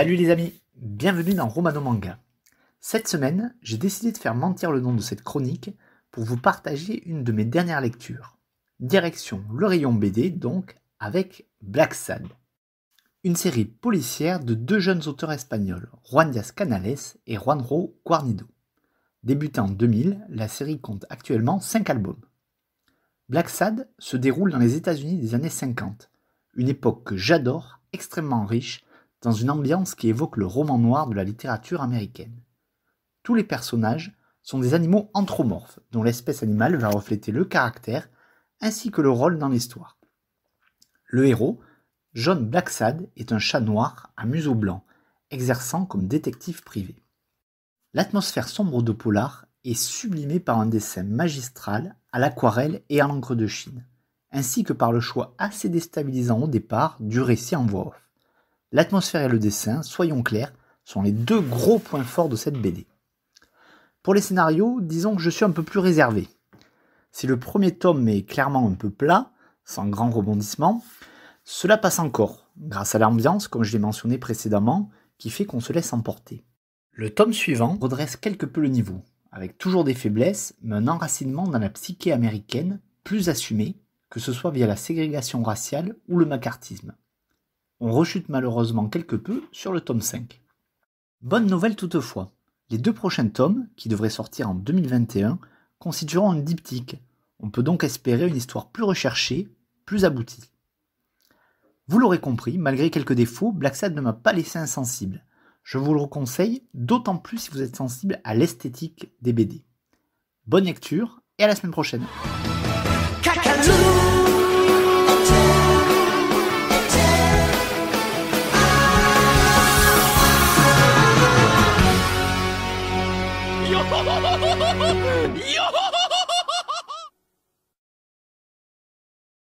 Salut les amis, bienvenue dans Romano Manga. Cette semaine, j'ai décidé de faire mentir le nom de cette chronique pour vous partager une de mes dernières lectures. Direction le rayon BD donc, avec Black Sad. Une série policière de deux jeunes auteurs espagnols, Juan Diaz Canales et Juanjo Guarnido. Débutée en 2000, la série compte actuellement 5 albums. Black Sad se déroule dans les États-Unis des années 50, une époque que j'adore, extrêmement riche, dans une ambiance qui évoque le roman noir de la littérature américaine. Tous les personnages sont des animaux anthropomorphes, dont l'espèce animale va refléter le caractère ainsi que le rôle dans l'histoire. Le héros, John Black Sad, est un chat noir à museau blanc, exerçant comme détective privé. L'atmosphère sombre de Polar est sublimée par un dessin magistral à l'aquarelle et à l'encre de Chine, ainsi que par le choix assez déstabilisant au départ du récit en voix off. L'atmosphère et le dessin, soyons clairs, sont les deux gros points forts de cette BD. Pour les scénarios, disons que je suis un peu plus réservé. Si le premier tome est clairement un peu plat, sans grand rebondissement, cela passe encore, grâce à l'ambiance, comme je l'ai mentionné précédemment, qui fait qu'on se laisse emporter. Le tome suivant redresse quelque peu le niveau, avec toujours des faiblesses, mais un enracinement dans la psyché américaine plus assumé, que ce soit via la ségrégation raciale ou le macartisme. On rechute malheureusement quelque peu sur le tome 5. Bonne nouvelle toutefois, les 2 prochains tomes, qui devraient sortir en 2021, constitueront un diptyque. On peut donc espérer une histoire plus recherchée, plus aboutie. Vous l'aurez compris, malgré quelques défauts, Black Sad ne m'a pas laissé insensible. Je vous le conseille, d'autant plus si vous êtes sensible à l'esthétique des BD. Bonne lecture et à la semaine prochaine. Yo!